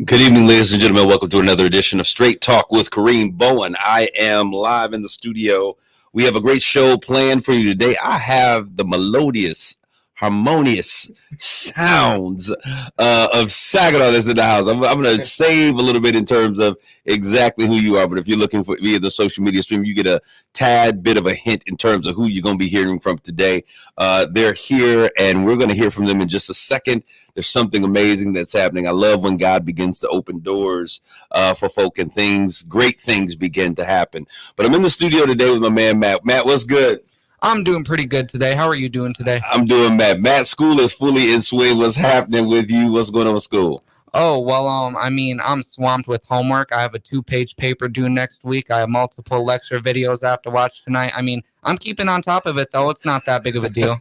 Good evening, ladies and gentlemen. Welcome to another edition of Straight Talk with Kareem Bowen. I am live in the studio. We have a great show planned for you today. I have the melodious, harmonious sounds of Saginaw that's in the house. I'm going to save a little bit in terms of exactly who you are, but if you're looking for via the social media stream, you get a tad bit of a hint in terms of who you're going to be hearing from today. They're here, and we're going to hear from them in just a second. There's something amazing that's happening. I love when God begins to open doors for folk and great things begin to happen. But I'm in the studio today with my man, Matt. Matt, what's good? I'm doing pretty good today. How are you doing today? I'm doing, Matt. Matt, school is fully in swing. What's happening with you? What's going on with school? Oh, well, I'm swamped with homework. I have a 2-page paper due next week. I have multiple lecture videos I have to watch tonight. I'm keeping on top of it, though. It's not that big of a deal.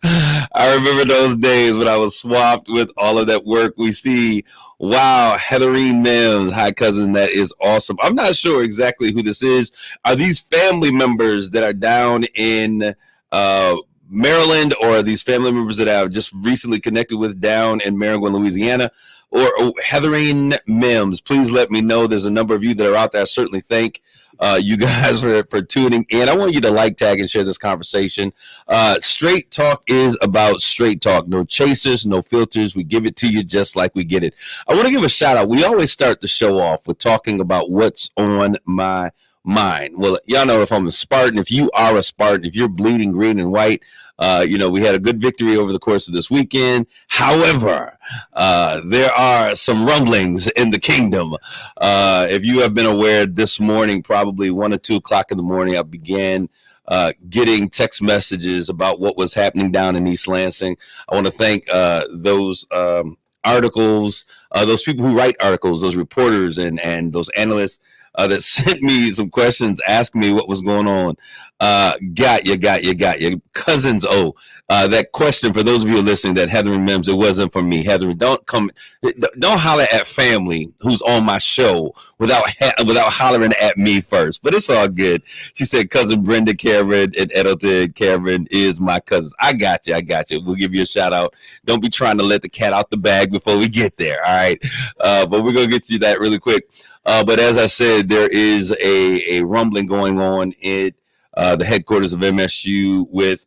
I remember those days when I was swamped with all of that work. We see, wow, Heatherine Mims. Hi, cousin. That is awesome. I'm not sure exactly who this is. Are these family members that are down in Maryland, or are these family members that I've just recently connected with down in Maryland, Louisiana? Or Heatherine Mims, please let me know. There's a number of you that are out there. I certainly thank you guys for tuning in. I want you to like, tag, and share this conversation. Straight Talk is about straight talk. No chasers, no filters. We give it to you just like we get it. I want to give a shout out. We always start the show off with talking about what's on my mind. Well, y'all know if I'm a Spartan, if you are a Spartan, if you're bleeding green and white, we had a good victory over the course of this weekend. However, there are some rumblings in the kingdom. If you have been aware, this morning, probably 1 or 2 o'clock in the morning, I began getting text messages about what was happening down in East Lansing. I want to thank those articles, those people who write articles, those reporters and those analysts that sent me some questions, asking me what was going on. Got you. Cousins, that question, for those of you listening, that Heatherine Mims, it wasn't for me. Heatherine, don't holler at family who's on my show without hollering at me first. But it's all good. She said, cousin Brenda Cameron and Edelton Cameron is my cousins. I got you. We'll give you a shout out. Don't be trying to let the cat out the bag before we get there. All right. But we're going to get to that really quick. But as I said, there is a rumbling going on at the headquarters of MSU with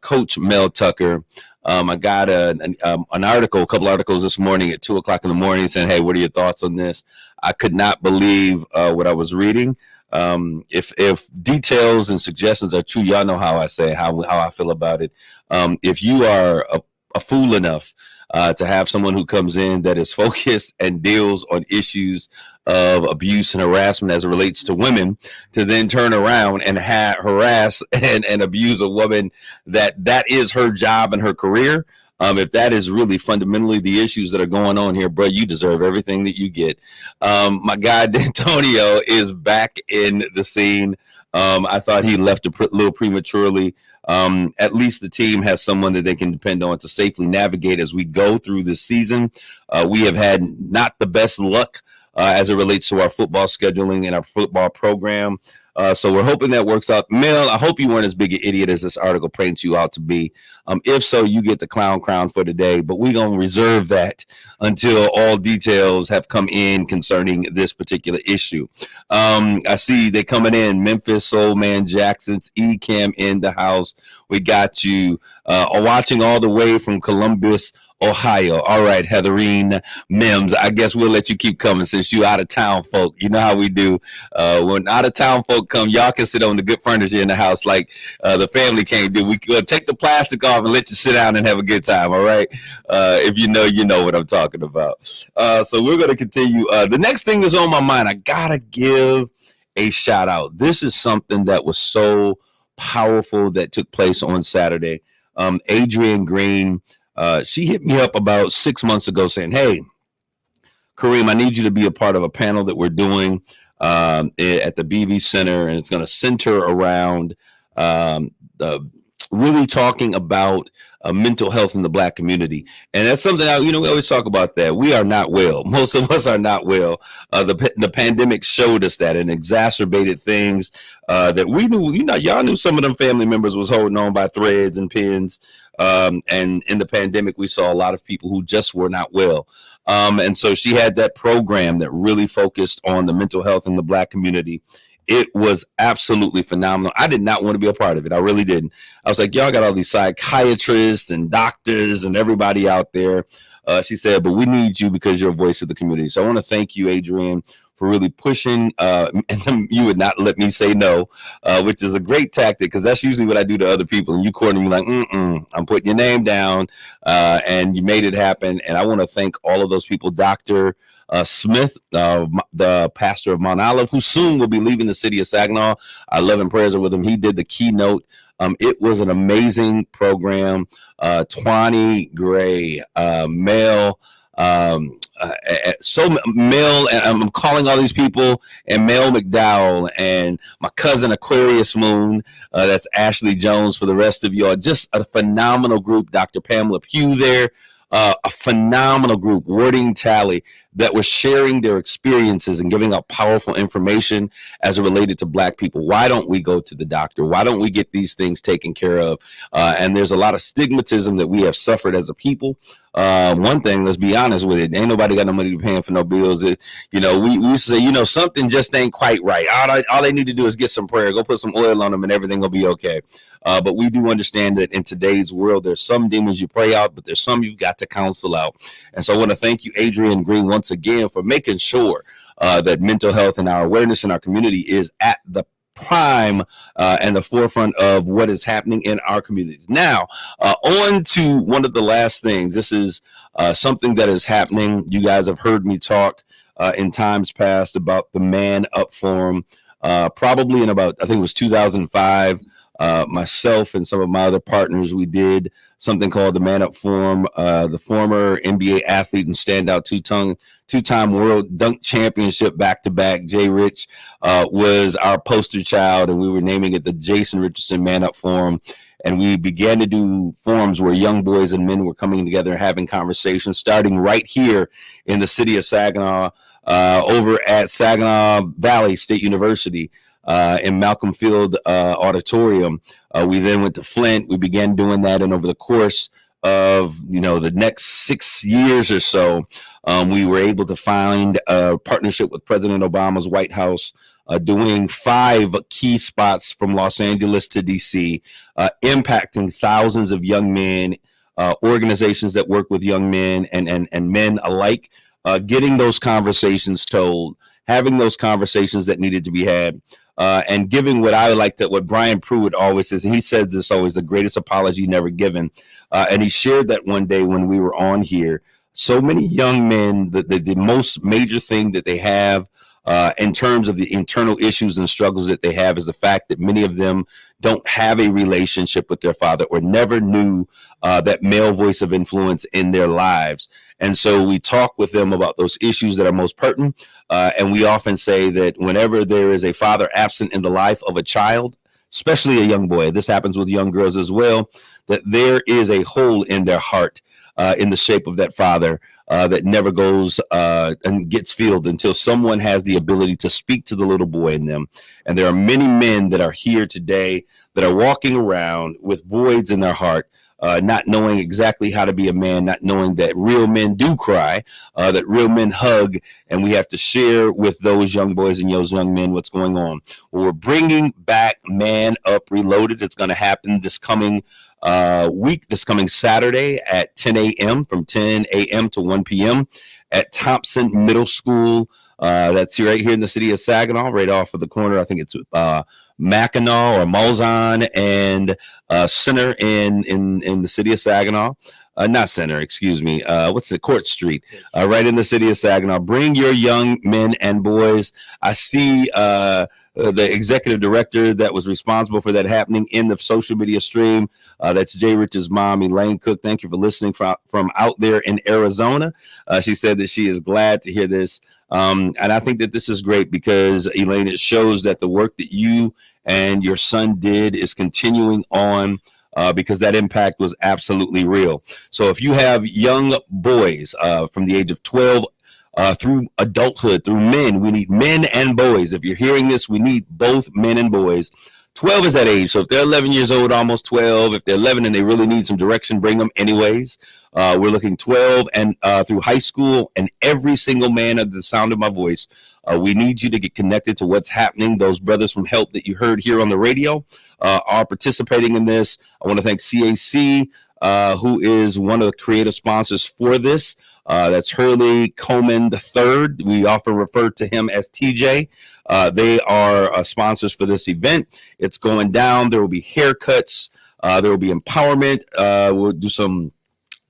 Coach Mel Tucker. I got an article, a couple articles this morning at 2 o'clock in the morning saying, hey, what are your thoughts on this? I could not believe what I was reading. If details and suggestions are true, y'all know how I say, how I feel about it. If you are a fool enough to have someone who comes in that is focused and deals on issues of abuse and harassment as it relates to women, to then turn around and harass and abuse a woman that is her job and her career. If that is really fundamentally the issues that are going on here, bro, you deserve everything that you get. My guy D'Antonio is back in the scene. I thought he left a little prematurely. At least the team has someone that they can depend on to safely navigate as we go through this season. We have had not the best luck as it relates to our football scheduling and our football program. So we're hoping that works out. Mel, I hope you weren't as big an idiot as this article paints you out to be. If so, you get the clown crown for today, but we're going to reserve that until all details have come in concerning this particular issue. I see they coming in. Memphis Soul Man Jackson's E-Cam in the house. We got you watching all the way from Columbus, Ohio. All right, Heatherine Mims, I guess we'll let you keep coming since you out of town folk. You know how we do. When out of town folk come, y'all can sit on the good furniture in the house like the family can't do. We take the plastic off and let you sit down and have a good time. All right. If you know what I'm talking about. So we're going to continue. The next thing that's on my mind, I got to give a shout out. This is something that was so powerful that took place on Saturday. Adrian Green, she hit me up about 6 months ago saying, hey, Kareem, I need you to be a part of a panel that we're doing at the BV Center, and it's going to center around the really talking about mental health in the Black community. And that's something we always talk about that. We are not well. Most of us are not well. The pandemic showed us that and exacerbated things that we knew. Y'all knew some of them family members was holding on by threads and pins. And in the pandemic, we saw a lot of people who just were not well. And so she had that program that really focused on the mental health in the Black community. It was absolutely phenomenal. I did not want to be a part of it. I really didn't. I was like, y'all got all these psychiatrists and doctors and everybody out there. She said, but we need you because you're a voice of the community. So I want to thank you, Adrian, for really pushing. And you would not let me say no, which is a great tactic because that's usually what I do to other people. And you corner me like, I'm putting your name down, and you made it happen. And I want to thank all of those people, Dr. Smith, the pastor of Mount Olive, who soon will be leaving the city of Saginaw. I love and prayers with him. He did the keynote. It was an amazing program. Twani Gray, Mel, so Mel, and I'm calling all these people, and Mel McDowell, and my cousin Aquarius Moon, that's Ashley Jones, for the rest of y'all. Just a phenomenal group. Dr. Pamela Pugh there, a phenomenal group. Wording Tally, that was sharing their experiences and giving out powerful information as it related to Black people. Why don't we go to the doctor? Why don't we get these things taken care of? And there's a lot of stigmatism that we have suffered as a people. One thing, let's be honest with it, ain't nobody got no money to pay for no bills. We used to say, something just ain't quite right. All they need to do is get some prayer, go put some oil on them, and everything will be okay. But we do understand that in today's world, there's some demons you pray out, but there's some you've got to counsel out. And so I want to thank you, Adrian Green, once again, for making sure that mental health and our awareness in our community is at the prime and the forefront of what is happening in our communities. Now, on to one of the last things. This is something that is happening. You guys have heard me talk in times past about the Man Up Forum, probably in about, I think it was 2005. Myself and some of my other partners, we did something called the Man Up Forum. The former NBA athlete and standout two-time world dunk championship back-to-back, Jay Rich, was our poster child, and we were naming it the Jason Richardson Man Up Forum. And we began to do forums where young boys and men were coming together and having conversations, starting right here in the city of Saginaw, over at Saginaw Valley State University. In Malcolm Field Auditorium. We then went to Flint. We began doing that, and over the course of the next 6 years or so, we were able to find a partnership with President Obama's White House, doing 5 key spots from Los Angeles to DC, impacting thousands of young men, organizations that work with young men and men alike, getting those conversations told, having those conversations that needed to be had. And giving what Brian Pruitt always says, and he said this always, the greatest apology never given. And he shared that one day when we were on here. So many young men, the most major thing that they have in terms of the internal issues and struggles that they have is the fact that many of them don't have a relationship with their father or never knew that male voice of influence in their lives. And so we talk with them about those issues that are most pertinent. And we often say that whenever there is a father absent in the life of a child, especially a young boy, this happens with young girls as well, that there is a hole in their heart in the shape of that father that never goes and gets filled until someone has the ability to speak to the little boy in them. And there are many men that are here today that are walking around with voids in their heart, not knowing exactly how to be a man, not knowing that real men do cry, that real men hug, and we have to share with those young boys and those young men what's going on. Well, we're bringing back Man Up Reloaded. It's going to happen this coming this coming Saturday at 10 a.m. from 10 a.m. to 1 p.m. at Thompson Middle School. That's right here in the city of Saginaw, right off of the corner. I think it's Mackinac or Malzahn and Center in the city of Saginaw. Not Center, excuse me. What's the Court Street? Right in the city of Saginaw. Bring your young men and boys. I see the executive director that was responsible for that happening in the social media stream. That's Jay Rich's mom, Elaine Cook. Thank you for listening from out there in Arizona. She said that she is glad to hear this. And I think that this is great because, Elaine, it shows that the work that you and your son did is continuing on. Because that impact was absolutely real. So if you have young boys from the age of 12 through adulthood, through men, we need men and boys. If you're hearing this, we need both men and boys. 12 is that age. So if they're 11 years old, almost 12, if they're 11 and they really need some direction, bring them anyways. We're looking 12 and through high school, and every single man at the sound of my voice. We need you to get connected to what's happening. Those brothers from Help that you heard here on the radio are participating in this. I want to thank CAC, who is one of the creative sponsors for this. That's Hurley Coleman III. We often refer to him as TJ. They are sponsors for this event. It's going down. There will be haircuts. There will be empowerment. We'll do some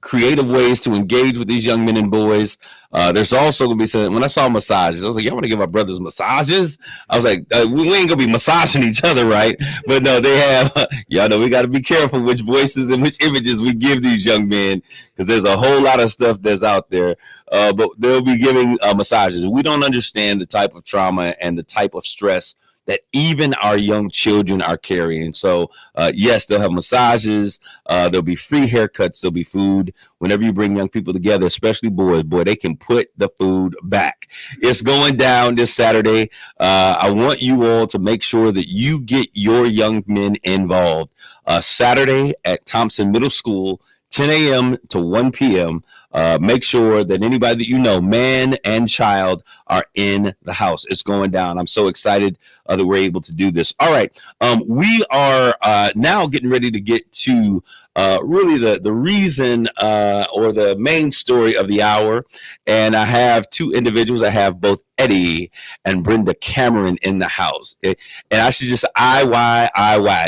creative ways to engage with these young men and boys. There's also going to be some, when I saw massages, I was like, y'all want to give our brothers massages? I was like, we ain't going to be massaging each other, right? But no, they have, y'all know we got to be careful which voices and which images we give these young men, because there's a whole lot of stuff that's out there. But they'll be giving massages. We don't understand the type of trauma and the type of stress that even our young children are carrying. So, yes, they'll have massages. There'll be free haircuts. There'll be food. Whenever you bring young people together, especially boys, boy, they can put the food back. It's going down this Saturday. I want you all to make sure that you get your young men involved. Saturday at Thompson Middle School, 10 a.m. to 1 p.m. Make sure that anybody that you know, man and child, are in the house. It's going down. I'm so excited that we're able to do this. All right. We are now getting ready to get to really the reason or the main story of the hour. And I have two individuals. I have both Eddie and Brenda Cameron in the house. And I should just IY.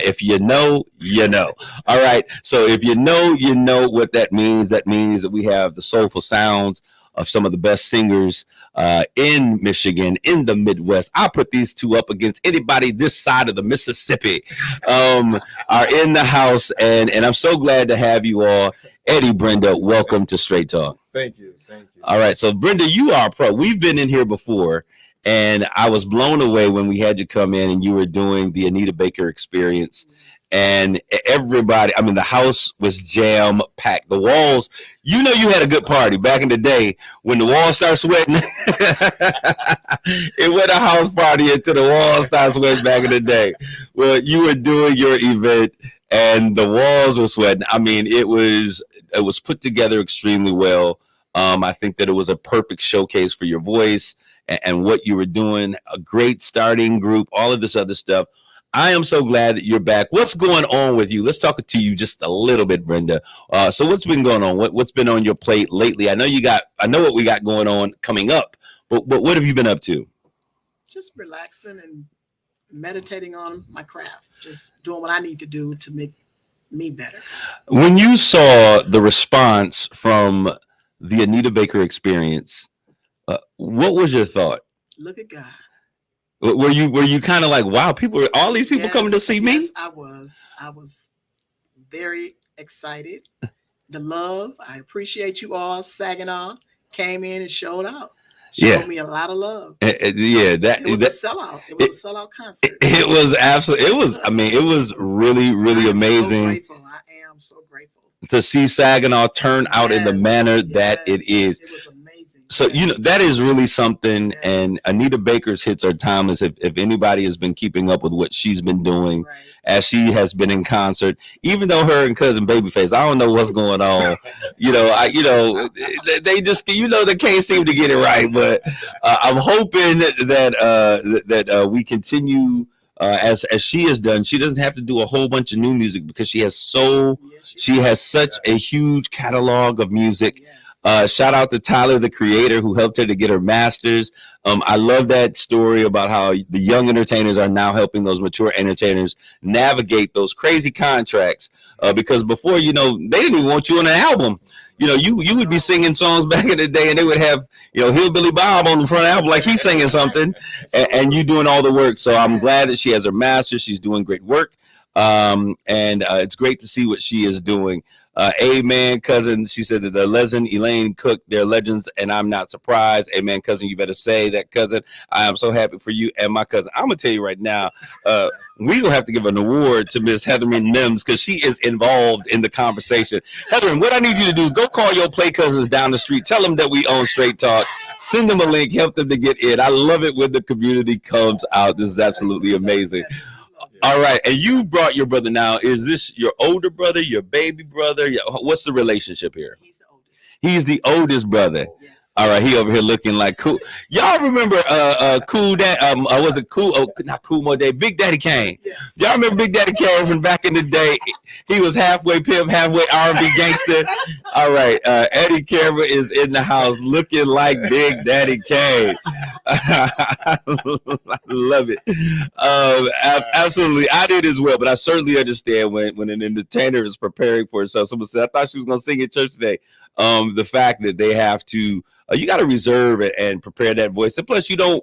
If you know, you know. All right. So if you know what that means. That means that we have the soulful sounds of some of the best singers in Michigan, in the Midwest. I'll put these two up against anybody this side of the Mississippi are in the house. And I'm so glad to have you all. Eddie, Brenda, welcome to Straight Talk. Thank you. All right. So, Brenda, you are a pro. We've been in here before, and I was blown away when we had you come in and you were doing the Anita Baker Experience. And everybody, I mean, the house was jam packed. The walls, you know, you had a good party back in the day when the walls start sweating. It went a house party until the walls start sweating back in the day. Well, you were doing your event and the walls were sweating. I mean, it was put together extremely well. I think that it was a perfect showcase for your voice and what you were doing. A great starting group, all of this other stuff. I am so glad that you're back. What's going on with you? Let's talk to you just a little bit, Brenda. So what's been going on? What's been on your plate lately? I know what we got going on coming up, but what have you been up to? Just relaxing and meditating on my craft, just doing what I need to do to make me better. When you saw the response from the Anita Baker Experience, what was your thought? Look at God. Were you kind of like, wow, all these people coming to see me? Yes, I was very excited. The love, I appreciate you all. Saginaw came in and showed out. Showed me a lot of love. It was a sellout. It was a sellout concert. It was absolutely. It was really, really amazing. So I am so grateful to see Saginaw turn out in the manner that it is. It was amazing. So, you know, that is really something. Yes. And Anita Baker's hits are timeless. If anybody has been keeping up with what she's been doing, right, as she has been in concert, even though her and cousin Babyface, I don't know what's going on. They just, they can't seem to get it right. But I'm hoping that we continue as she has done. She doesn't have to do a whole bunch of new music because she has such a huge catalog of music. Shout out to Tyler, the creator, who helped her to get her master's. I love that story about how the young entertainers are now helping those mature entertainers navigate those crazy contracts. Because before, they didn't even want you on an album. You would be singing songs back in the day, and they would have, Hillbilly Bob on the front album like he's singing something, and you doing all the work. So I'm glad that she has her master's. She's doing great work. and it's great to see what she is doing. Amen, cousin. She said that the legend Elaine Cook, they're legends, and I'm not surprised. Amen, cousin. You better say that, cousin. I am so happy for you and my cousin. I'm gonna tell you right now, we gonna have to give an award to Miss Heatherine Mims because she is involved in the conversation. Heatherine, what I need you to do is go call your play cousins down the street. Tell them that we own Straight Talk. Send them a link. Help them to get in. I love it when the community comes out. This is absolutely amazing. All right, and you brought your brother now. Is this your older brother, your baby brother? What's the relationship here? He's the oldest. He's the oldest brother. Yes. All right, he over here looking like cool. Y'all remember Cool Dad? Was it Cool? Oh, not Cool Mo Day. Big Daddy Kane. Yes. Y'all remember Big Daddy Kane from back in the day? He was halfway pimp, halfway R&B gangster. All right, Eddie Cameron is in the house looking like Big Daddy Kane. I love it. Absolutely, I did as well. But I certainly understand when an entertainer is preparing for herself. Someone said, "I thought she was going to sing at church today." The fact that they have to, you got to reserve it and prepare that voice. And plus, you don't.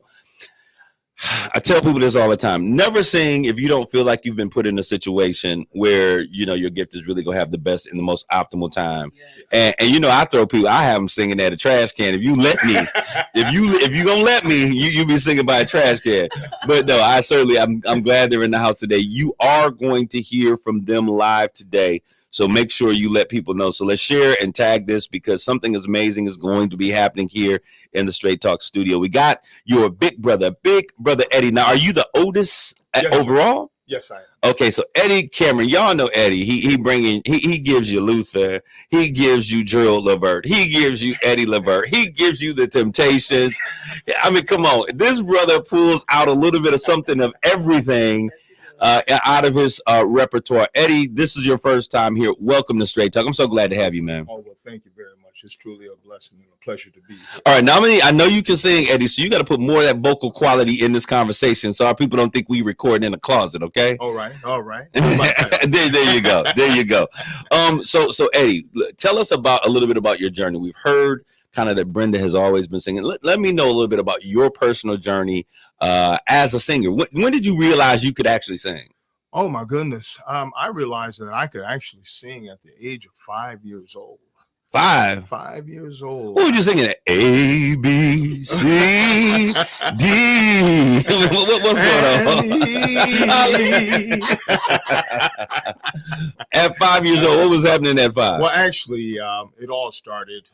I tell people this all the time. Never sing if you don't feel like you've been put in a situation where, your gift is really going to have the best and the most optimal time. Yes. And I throw people, I have them singing at a trash can. If you let me, if you going to let me, you be singing by a trash can. But no, I'm glad they're in the house today. You are going to hear from them live today. So make sure you let people know. So let's share and tag this because something is amazing is going to be happening here in the Straight Talk studio. We got your big brother Eddie. Now, are you the oldest overall? Yes, I am. Okay, so Eddie Cameron, y'all know Eddie. He gives you Luther. He gives you Gerald Levert. He gives you Eddie Levert. He gives you the Temptations. I mean, come on. This brother pulls out a little bit of something of everything out of his repertoire. Eddie, this is your first time here. Welcome to Straight Talk. I'm so glad to have you, man. Oh, well, thank you very much. It's truly a blessing and a pleasure to be here. All right, now I know you can sing, Eddie, so you got to put more of that vocal quality in this conversation so our people don't think we recording in a closet, okay? All right. There you go. So Eddie, tell us a little bit about your journey. We've heard kind of that Brenda has always been singing. Let me know a little bit about your personal journey as a singer. When did you realize you could actually sing? Oh my goodness. I realized that I could actually sing at the age of 5 years old. 5 years old. What were you singing at? A, B, C, D. What's going on? At 5 years old, what was happening at 5? Well, actually, it all started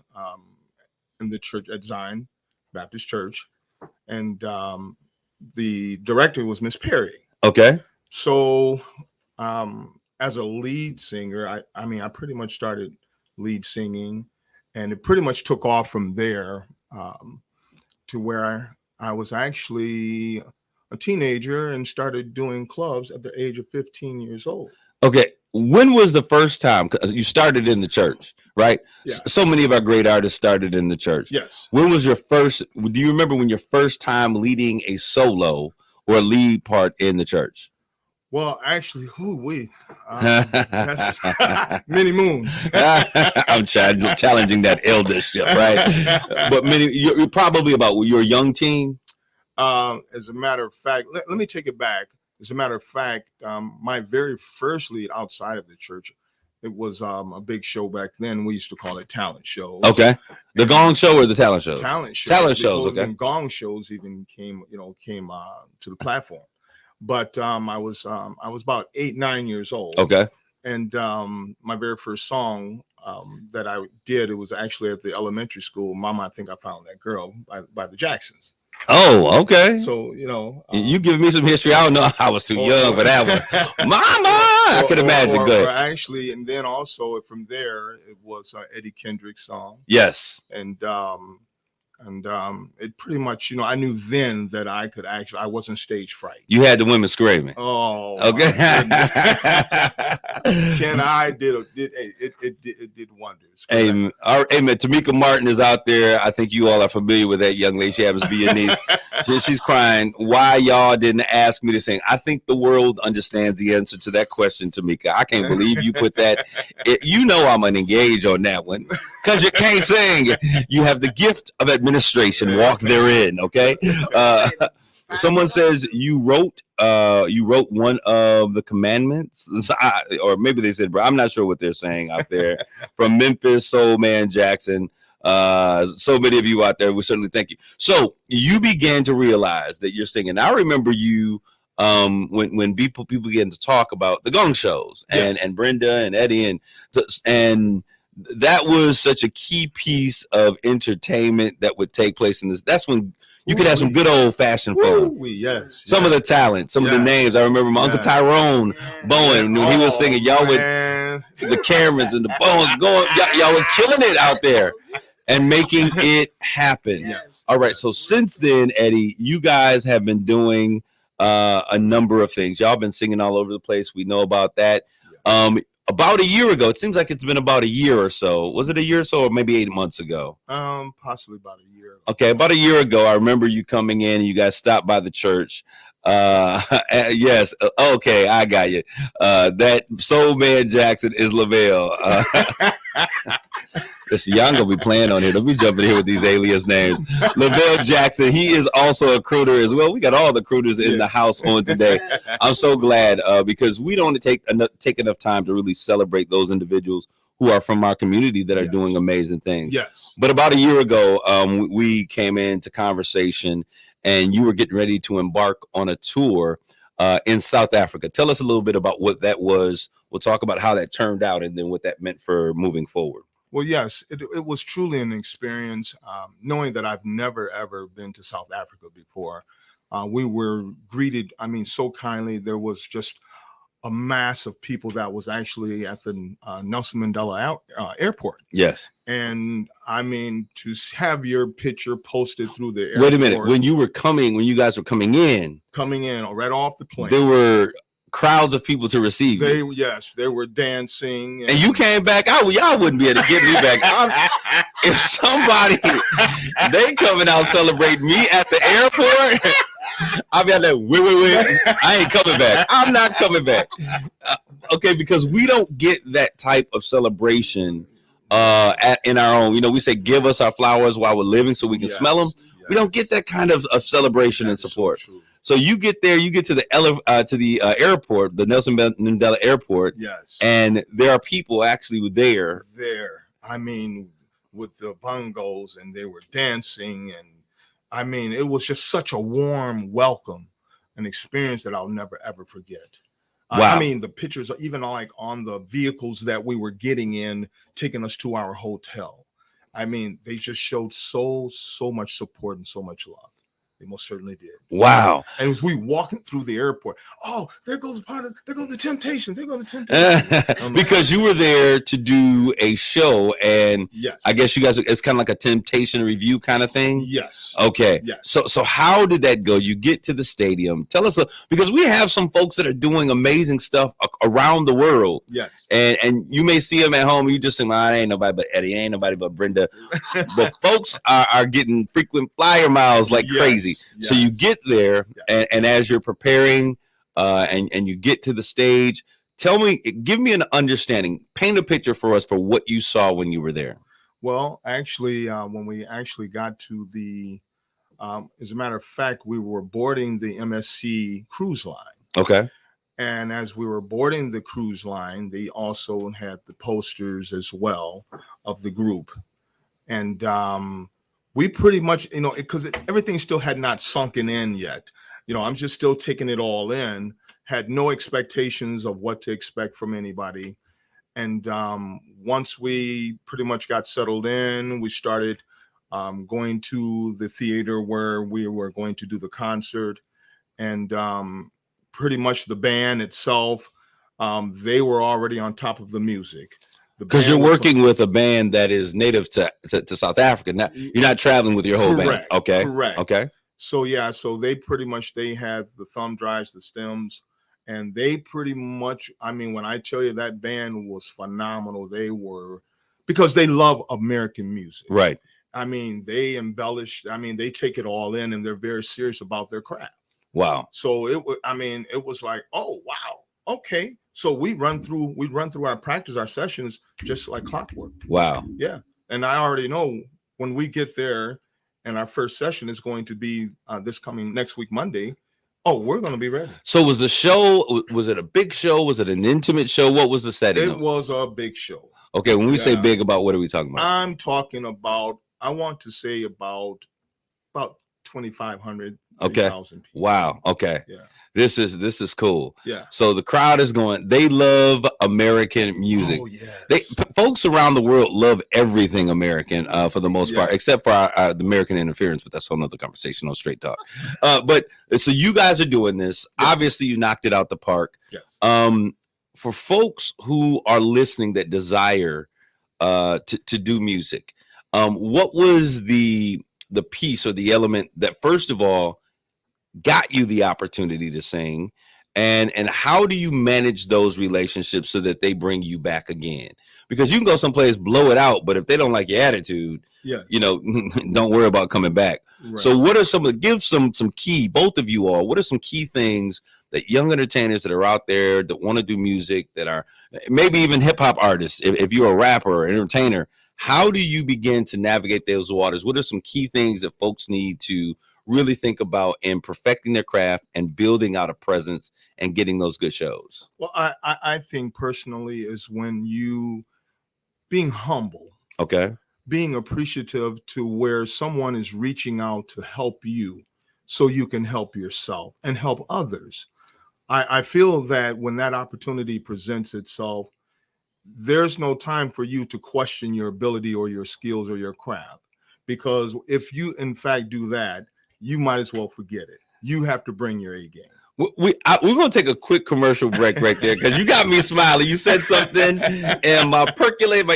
in the church at Zion Baptist Church. And the director was Miss Perry. Okay. So as a lead singer, I pretty much started lead singing, and it pretty much took off from there to where I was actually a teenager and started doing clubs at the age of 15 years old. Okay. When was the first time you started in the church, right? Yeah. So many of our great artists started in the church. Yes. When was your first, do you remember when your first time leading a solo or a lead part in the church? Well, actually, that's many moons. I'm challenging that eldership, right? But you're probably about your young teen. As a matter of fact, let me take it back. As a matter of fact, my very first lead outside of the church, it was a big show back then. We used to call it talent shows. Okay, the Gong Show or the talent shows? Talent shows. Talent shows. Okay. And Gong shows even came to the platform. But I was about 8-9 years old. Okay. And my very first song that I did, it was actually at the elementary school. Mama, I Think I Found That Girl by the Jacksons. Oh, okay. So, you giving me some history. I don't know. I was too young for that one. Mama, I could imagine. Good. Actually, and then also from there, it was Eddie Kendrick's song. Yes. And it pretty much, I knew then that I wasn't stage fright. You had the women screaming. Oh, okay. Ken, it did wonders. Amen. Tamika Martin is out there. I think you all are familiar with that young lady. She happens to be your niece. She's crying. Why y'all didn't ask me to sing? I think the world understands the answer to that question, Tamika. I can't believe you put that. I'm an engage on that one because you can't sing. You have the gift of administration. Walk therein. Okay. Someone says you wrote one of the commandments, or maybe they said, bro, I'm not sure what they're saying out there from Memphis, Soul Man Jackson. So many of you out there, we certainly thank you. So you began to realize that you're singing. I remember you when people began to talk about the gong shows and Brenda and Eddie and that was such a key piece of entertainment that would take place in this. That's when you could have some good old fashioned fun. Some of the talent, some of the names. I remember my Uncle Tyrone Bowen when he was singing. Y'all with the Camerons and the Bowens going. Y'all were killing it out there and making it happen. Yes. All right. So since then, Eddie, you guys have been doing a number of things. Y'all been singing all over the place. We know about that. About a year ago, it seems like it's been about a year or so. Was it a year or so, or maybe 8 months ago? Possibly about a year ago. Okay, about a year ago, I remember you coming in and you guys stopped by the church. Yes, okay, I got you. That Soul Man Jackson is Lavelle. Listen, y'all gonna be playing on here. Don't be jumping here with these alias names. Lavelle Jackson, he is also a crooner as well. We got all the crooners in the house on today. I'm so glad because we don't take enough time to really celebrate those individuals who are from our community that are doing amazing things. Yes. But about a year ago, we came into conversation and you were getting ready to embark on a tour in South Africa. Tell us a little bit about what that was. We'll talk about how that turned out and then what that meant for moving forward. Well, yes, it was truly an experience, knowing that I've never, ever been to South Africa before. We were greeted, so kindly. There was just a mass of people that was actually at the Nelson Mandela airport. Yes. And to have your picture posted through the airport. Wait a minute. When you guys were coming in right off the plane, there were crowds of people to receive you. Yes, they were dancing. And you came back out. Y'all wouldn't be able to get me back. If somebody, they coming out celebrating me at the airport, I'll be out there, wait. I ain't coming back. I'm not coming back. Okay, because we don't get that type of celebration in our own. We say, give us our flowers while we're living so we can smell them. Yes. We don't get that kind of celebration and support. So you get there, you get to the airport, the Nelson Mandela Airport. Yes. And there are people actually there. With the bongos, and they were dancing, and it was just such a warm welcome, an experience that I'll never ever forget. Wow. The pictures are even like on the vehicles that we were getting in, taking us to our hotel. They just showed so much support and so much love. They most certainly did. Wow. And as we walking through the airport, there goes the Temptations. There goes the Temptations. Because you were there to do a show, and yes. I guess you guys, it's kind of like a Temptation review kind of thing. Yes. Okay. Yes. So how did that go? You get to the stadium. Tell us, because we have some folks that are doing amazing stuff around the world. Yes. And you may see them at home. You just think, I ain't nobody but Eddie, ain't nobody but Brenda. But folks are getting frequent flyer miles like crazy. Yes. So you get there, and as you're preparing, and you get to the stage, give me an understanding, paint a picture for us for what you saw when you were there. Well, actually, when we actually got to the, as a matter of fact, we were boarding the MSC cruise line. Okay. And as we were boarding the cruise line, they also had the posters as well of the group. And we pretty much, because everything still had not sunken in yet. I'm just still taking it all in, had no expectations of what to expect from anybody. And once we pretty much got settled in, we started going to the theater where we were going to do the concert. And pretty much the band itself, they were already on top of the music. Because you're working with a band that is native to South Africa. Now, you're not traveling with your whole band. Okay. Correct. Okay. So they pretty much, they had the thumb drives, the stems, and they pretty much, when I tell you that band was phenomenal, because they love American music. Right. They embellish, they take it all in, and they're very serious about their craft. Wow. So it was like, oh, wow. Okay. So we run through our practice, our sessions, just like clockwork. Wow. Yeah. And I already know when we get there and our first session is going to be this coming next week, Monday. Oh, we're going to be ready. So was the show, was it a big show? Was it an intimate show? What was the setting? It was a big show. Okay, when we say big, about what are we talking about? I'm talking about, I want to say about 2,500. Okay. People. Wow. Okay. Yeah. This is cool. Yeah. So the crowd is going, they love American music. Oh, yes. Folks around the world love everything American for the most part, except for the American interference, but that's a whole nother conversation on Straight Talk. But so you guys are doing this. Yes. Obviously, you knocked it out the park. Yes. For folks who are listening that desire to do music, what was the piece or the element that, first of all, got you the opportunity to sing, and how do you manage those relationships so that they bring you back again? Because you can go someplace, blow it out, but if they don't like your attitude, don't worry about coming back. Right. So what are give some key, both of you all, what are some key things that young entertainers that are out there that want to do music, that are maybe even hip hop artists, if you're a rapper or entertainer, how do you begin to navigate those waters? What are some key things that folks need to really think about in perfecting their craft and building out a presence and getting those good shows? Well, I think personally is when you being humble, being appreciative to where someone is reaching out to help you so you can help yourself and help others. I feel that when that opportunity presents itself, there's no time for you to question your ability or your skills or your craft, because if you in fact do that, you might as well forget it. You have to bring your A game. We're going to take a quick commercial break right there, because you got me smiling. You said something and my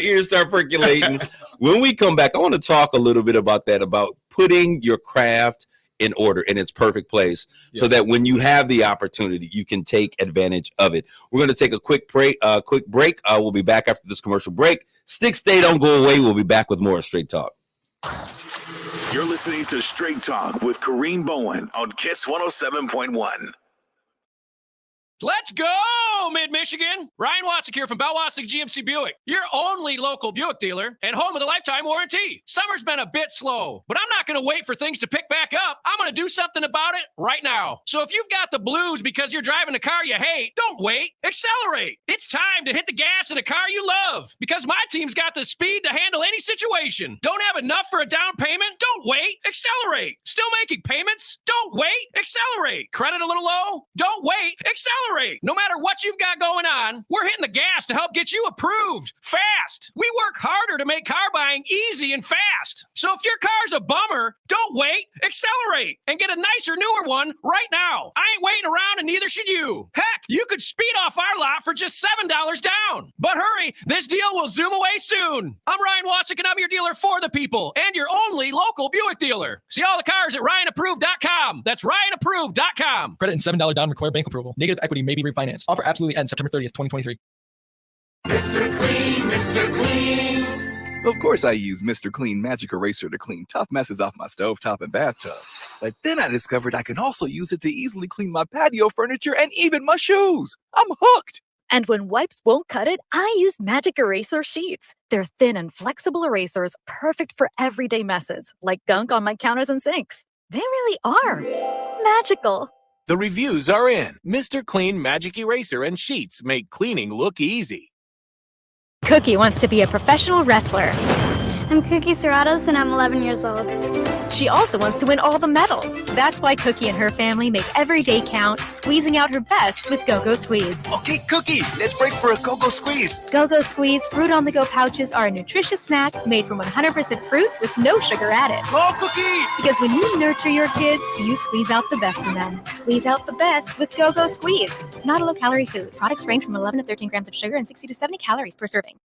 ears start percolating. When we come back, I want to talk a little bit about that, about putting your craft in order in its perfect place, so that when you have the opportunity, you can take advantage of it. We're going to take a quick break. We'll be back after this commercial break. Stick, stay, don't go away. We'll be back with more Straight Talk. You're listening to Straight Talk with Kareem Bowen on KISS 107.1. Let's go, Mid-Michigan. Ryan Wassick here from Bell Wassick GMC Buick, your only local Buick dealer and home of the lifetime warranty. Summer's been a bit slow, but I'm not going to wait for things to pick back up. I'm going to do something about it right now. So if you've got the blues because you're driving a car you hate, don't wait. Accelerate. It's time to hit the gas in a car you love, because my team's got the speed to handle any situation. Don't have enough for a down payment? Don't wait. Accelerate. Still making payments? Don't wait. Accelerate. Credit a little low? Don't wait. Accelerate. No matter what you've got going on, we're hitting the gas to help get you approved fast. We work harder to make car buying easy and fast. So if your car's a bummer, don't wait, accelerate, and get a nicer, newer one right now. I ain't waiting around, and neither should you. Heck, you could speed off our lot for just $7 down. But hurry, this deal will zoom away soon. I'm Ryan Wassick, and I'm your dealer for the people, and your only local Buick dealer. See all the cars at RyanApproved.com. That's RyanApproved.com. Credit and $7 down require bank approval. Negative equity may be refinanced. Offer absolutely ends September 30th, 2023. Mr. Clean, Mr. Clean. Of course I use Mr. Clean Magic Eraser to clean tough messes off my stovetop and bathtub. But then I discovered I can also use it to easily clean my patio furniture and even my shoes. I'm hooked. And when wipes won't cut it, I use Magic Eraser Sheets. They're thin and flexible erasers, perfect for everyday messes, like gunk on my counters and sinks. They really are magical. The reviews are in. Mr. Clean Magic Eraser and Sheets make cleaning look easy. Cookie wants to be a professional wrestler. I'm Cookie Serratos, and I'm 11 years old. She also wants to win all the medals. That's why Cookie and her family make every day count, squeezing out her best with Go-Go Squeeze. Okay, Cookie, let's break for a Go-Go Squeeze. Go-Go Squeeze fruit on the go pouches are a nutritious snack made from 100% fruit with no sugar added. Go, Cookie! Because when you nurture your kids, you squeeze out the best in them. Squeeze out the best with Go-Go Squeeze. Not a low-calorie food. Products range from 11 to 13 grams of sugar and 60 to 70 calories per serving.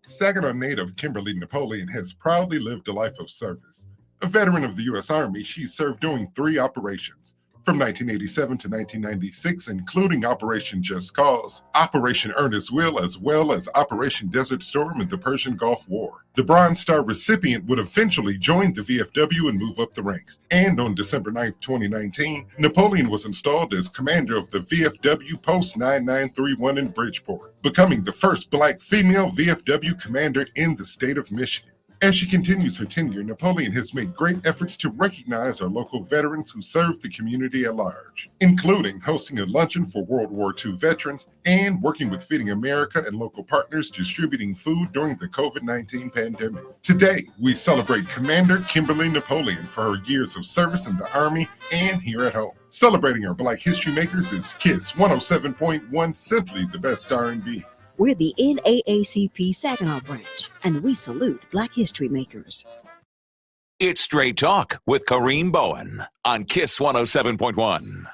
Saginaw native Kimberly Napoleon has proudly lived a life of service. A veteran of the U.S. Army, she served during 3 operations, from 1987 to 1996, including Operation Just Cause, Operation Earnest Will, as well as Operation Desert Storm and the Persian Gulf War. The Bronze Star recipient would eventually join the VFW and move up the ranks. And on December 9, 2019, Napoleon was installed as commander of the VFW Post 9931 in Bridgeport, becoming the first Black female VFW commander in the state of Michigan. As she continues her tenure, Napoleon has made great efforts to recognize our local veterans who serve the community at large, including hosting a luncheon for World War II veterans and working with Feeding America and local partners distributing food during the COVID-19 pandemic. Today, we celebrate Commander Kimberly Napoleon for her years of service in the Army and here at home. Celebrating our Black history makers is KISS 107.1, simply the best R&B. We're the NAACP Saginaw branch, and we salute Black history makers. It's Straight Talk with Kareem Bowen on KISS 107.1.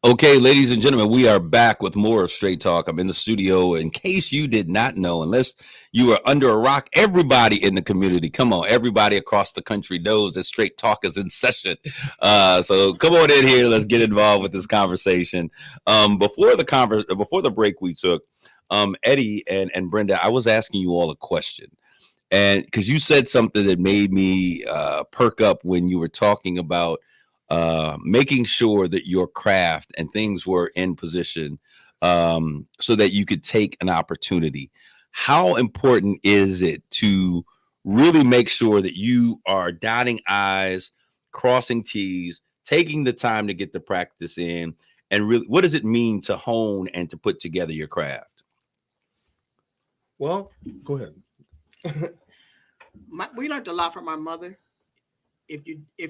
Okay, ladies and gentlemen, we are back with more of Straight Talk. I'm in the studio. In case you did not know, unless you are under a rock, everybody in the community, come on, everybody across the country knows that Straight Talk is in session. So come on in here. Let's get involved with this conversation. Before the break we took, Eddie and Brenda, I was asking you all a question. And because you said something that made me perk up when you were talking about making sure that your craft and things were in position so that you could take an opportunity. How important is it to really make sure that you are dotting I's, crossing T's, taking the time to get the practice in, and really, what does it mean to hone and to put together your craft? Well, go ahead. We learned a lot from our mother. If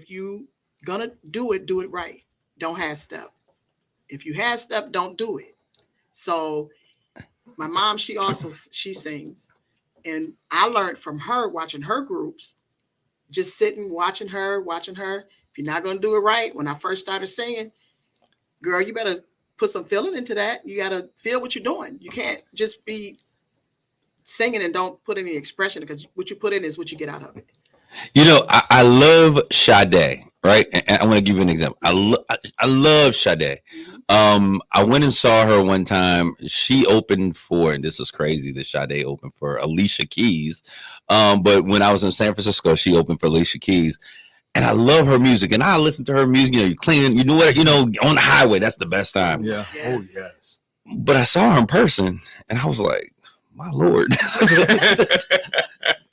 you gonna do it right. Don't half step. If you half step, don't do it. So my mom, she sings, and I learned from her watching her groups, just sitting watching her. If you're not gonna do it right, when I first started singing, girl, you better put some feeling into that. You gotta feel what you're doing. You can't just be singing and don't put any expression, because what you put in is what you get out of it. You know, I love Sade, right? And I want to give you an example. I love Sade. I went and saw her one time. She opened for, and this is crazy that Sade opened for Alicia Keys. But when I was in San Francisco, she opened for Alicia Keys. And I love her music. And I listen to her music. You know, you're cleaning, you know what, on the highway, that's the best time. Yeah. Yes. Oh, yes. But I saw her in person and I was like, my Lord.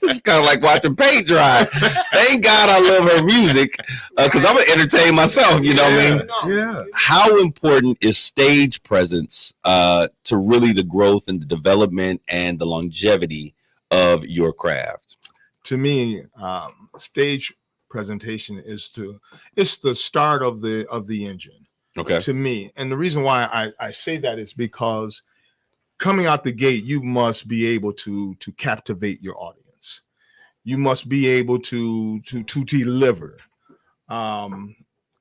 It's kind of like watching paint dry. Thank God I love her music because I'm going to entertain myself, you know what I mean? Yeah. How important is stage presence to really the growth and the development and the longevity of your craft? To me, stage presentation is the start of the engine. Okay. To me. And the reason why I say that is because coming out the gate, you must be able to captivate your audience. You must be able to deliver.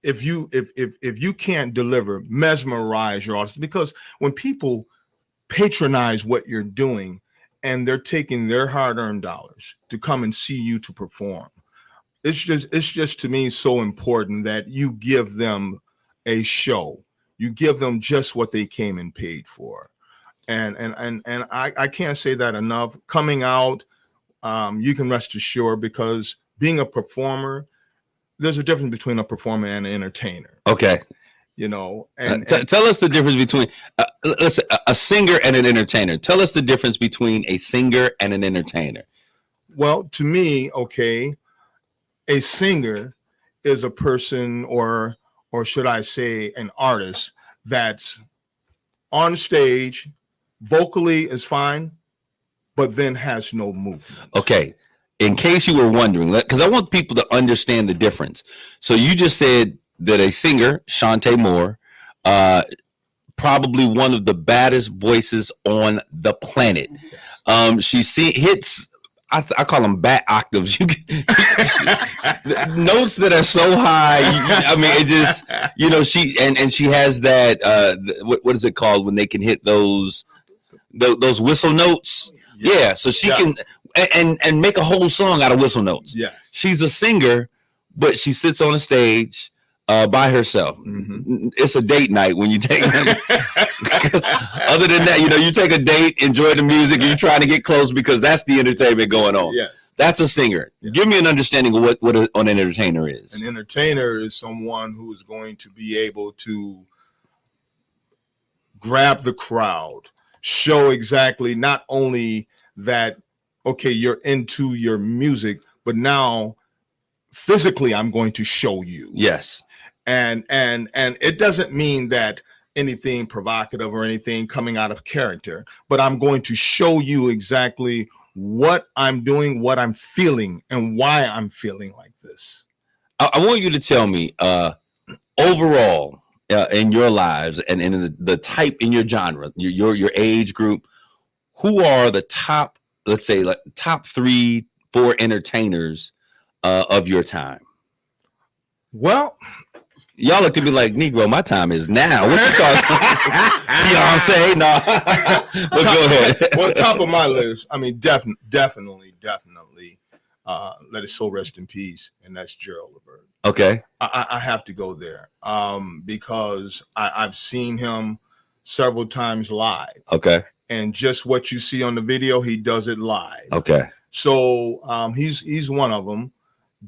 If you can't deliver, mesmerize your audience, because when people patronize what you're doing and they're taking their hard-earned dollars to come and see you to perform, it's just to me so important that you give them a show. You give them just what they came and paid for. And I can't say that enough. Coming out, you can rest assured, because being a performer, there's a difference between a performer and an entertainer. Okay. You know, and tell us the difference between listen, a singer and an entertainer. Tell us the difference between a singer and an entertainer. Well, to me, okay, a singer is a person, or should I say an artist, that's on stage, vocally is fine, but then has no movement. Okay. In case you were wondering, because I want people to understand the difference. So you just said that a singer, Shantae Moore, probably one of the baddest voices on the planet. She hits, I call them bat octaves. Notes that are so high. I mean, it just, she she has that. What is it called when they can hit those whistle notes? Yeah, so she can and make a whole song out of whistle notes. Yeah, she's a singer, but she sits on a stage by herself. Mm-hmm. It's a date night when you take them. Other than that, you take a date, enjoy the music, and you're trying to get close because that's the entertainment going on. Yes. That's a singer. Yeah. Give me an understanding of what an entertainer is. An entertainer is someone who is going to be able to grab the crowd, show exactly not only that, okay, you're into your music, but now physically I'm going to show you. Yes. And it doesn't mean that anything provocative or anything coming out of character, but I'm going to show you exactly what I'm doing, what I'm feeling, and why I'm feeling like this. I want you to tell me overall in your lives and in the type in your genre, your age group, who are the top, let's say, like top 3-4 entertainers of your time? Well, y'all look to me like, Negro, my time is now. What you talking? Beyonce? No. But go ahead. Well, top of my list, I mean, definitely. Let his soul rest in peace, and that's Gerald Levert. Okay. I have to go there because I've seen him several times live. Okay. And just what you see on the video, he does it live. Okay. So he's one of them.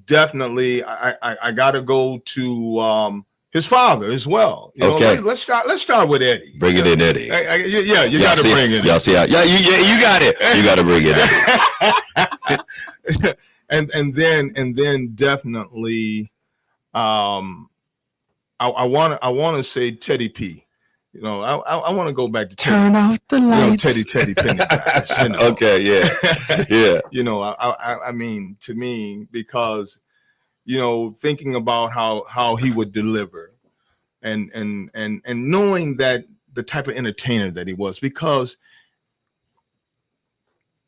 Definitely, I got to go to his father as well. You okay. know, let's start with Eddie. Bring it in, Eddie. Yeah, you got to bring it. Y'all see how? Yeah, you got it. You got to bring it in. and then definitely, I want to say Teddy P. You know, I want to go back to turn off the lights. Teddy Pendergrass. You know? Okay, yeah. You know, I mean, to me, because you know, thinking about how he would deliver, and knowing that the type of entertainer that he was, because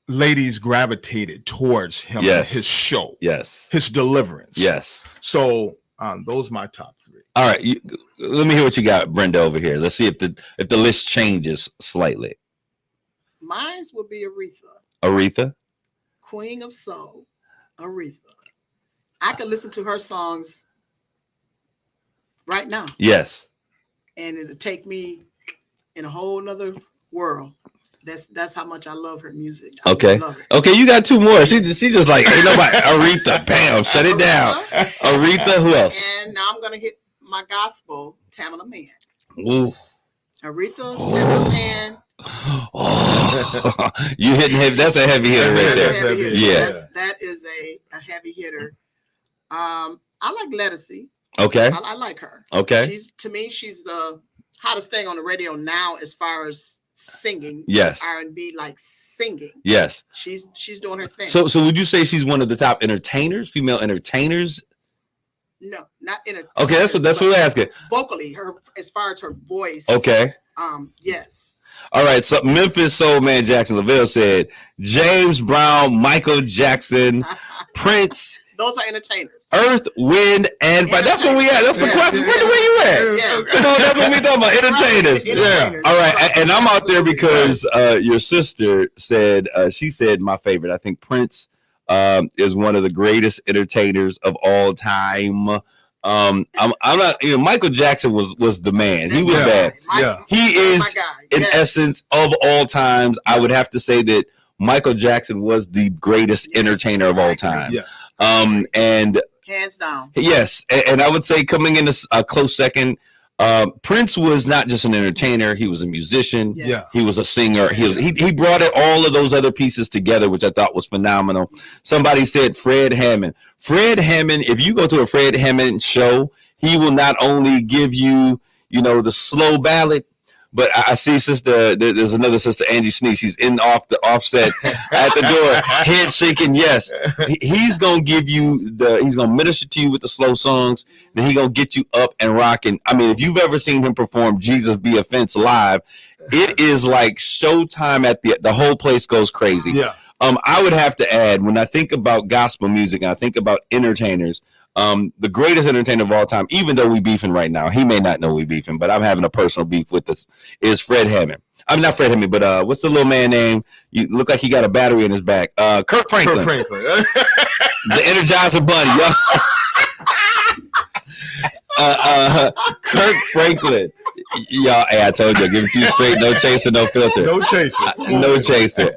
ladies gravitated towards him, yes. His show, yes, his deliverance, yes. So those are my top 3. All right, let me hear what you got, Brenda, over here. Let's see if the list changes slightly. Mine would be Aretha. Aretha, Queen of Soul, Aretha. I could listen to her songs right now. Yes. And it'll take me in a whole nother world. That's how much I love her music. Okay. Okay, you got 2 more. She just like, ain't nobody. Aretha, bam, shut it down. Aretha, who else? And now I'm gonna hit my gospel, Tamala Mann. Ooh. Aretha, Tamala Mann. Oh, you hitting heavy. That's a heavy hitter right there. Yeah. That is a heavy hitter. I like Ledisi. Okay. I like her. Okay. She's the hottest thing on the radio now as far as singing. Yes. R&B, like singing. Yes. She's doing her thing. So would you say she's one of the top entertainers, female entertainers? No, not entertainers. Okay, that's what I'm asking. Vocally, her as far as her voice. Okay. Yes. All right. So Memphis Soul Man Jackson LaVille said James Brown, Michael Jackson, Prince. Those are entertainers. Earth, Wind, and Fire. That's where we at. That's the question. Where you at? Yes. Come on, that's what we talking about. Entertainers. Yeah. All right. And I'm out there because your sister said, she said my favorite. I think Prince is one of the greatest entertainers of all time. I'm not, Michael Jackson was the man. He was bad. He is in essence of all times. I would have to say that Michael Jackson was the greatest entertainer of all time. And hands down. Yes. And I would say coming in a close second, Prince was not just an entertainer. He was a musician. Yes. He was a singer. He brought all of those other pieces together, which I thought was phenomenal. Somebody said Fred Hammond. Fred Hammond, if you go to a Fred Hammond show, he will not only give you, the slow ballad, but I see there's another sister, Angie Sneak. She's off the offset at the door, head shaking. Yes, he's gonna give you he's gonna minister to you with the slow songs. Then he's gonna get you up and rocking. I mean, if you've ever seen him perform "Jesus Be Offense" live, it is like showtime. The whole place goes crazy. Yeah. I would have to add, when I think about gospel music and I think about entertainers, the greatest entertainer of all time, even though we beefing right now, he may not know we beefing, but I'm having a personal beef with this, is Fred Hammond. I'm not Fred Hammond, but what's the little man name? You look like he got a battery in his back. Kirk Franklin. The Energizer Bunny. Kirk Franklin. Y'all, hey, I told you, I'll give it to you straight, no chaser, no filter. No chaser. No chaser.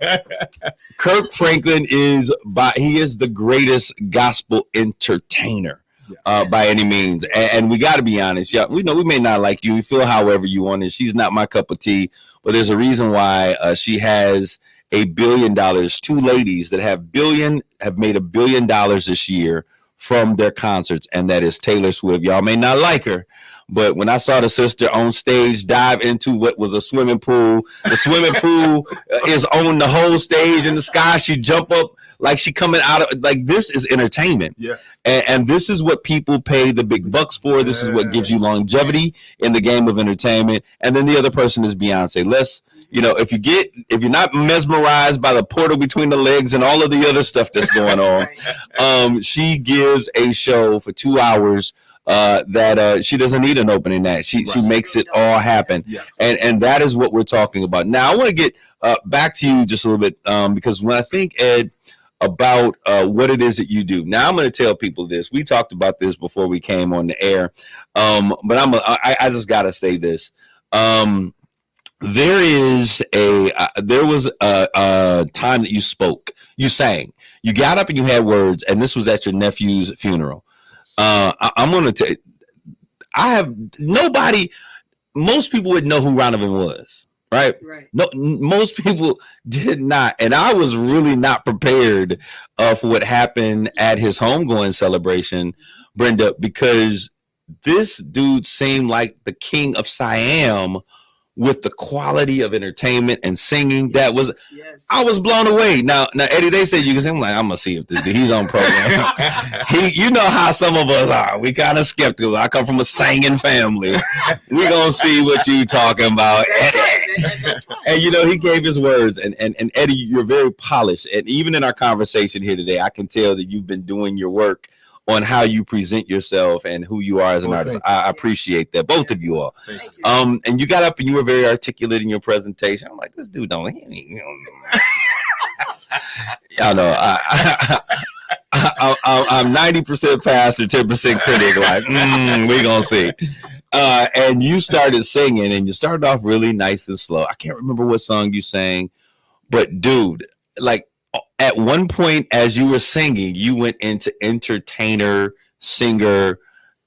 Kirk Franklin is the greatest gospel entertainer by any means. And we got to be honest. Yeah, we know we may not like you. We feel however you want it. She's not my cup of tea, but there's a reason why she has $1 billion. 2 ladies that have $1 billion have made $1 billion this year from their concerts, and that is Taylor Swift. Y'all may not like her, but when I saw the sister on stage dive into what was a swimming pool, the swimming pool is on the whole stage in the sky. She jump up like she coming out of, like, this is entertainment. Yeah. And this is what people pay the big bucks for. This is what gives you longevity in the game of entertainment. And then the other person is Beyonce. Let's, you know, if you're not mesmerized by the portal between the legs and all of the other stuff that's going on, she gives a show for 2 hours that she doesn't need an opening act. She makes it all happen. Yes. And that is what we're talking about. Now, I want to get back to you just a little bit because when I think, Ed, about what it is that you do. Now, I'm going to tell people this. We talked about this before we came on the air, but I just got to say this. There was a time that you sang, you got up and you had words, and this was at your nephew's funeral. I'm going to tell you, most people would know who Ronovan was. Right. No, most people did not. And I was really not prepared for what happened at his homegoing celebration, Brenda, because this dude seemed like the king of Siam with the quality of entertainment and singing. That was, I was blown away. Now, Eddie, they said you can sing. I'm like, I'm gonna see if he's on program. You know how some of us are. We kind of skeptical. I come from a singing family. We gonna see what you talking about. And you know, he gave his words. And Eddie, you're very polished. And even in our conversation here today, I can tell that you've been doing your work on how you present yourself and who you are as an artist. I appreciate that, both of you all. And you got up and you were very articulate in your presentation. I'm like, this dude don't. Y'all know, I'm 90% pastor, 10% critic. Like, we gonna see. And you started singing, and you started off really nice and slow. I can't remember what song you sang, but dude, like, at one point as you were singing, you went into entertainer, singer,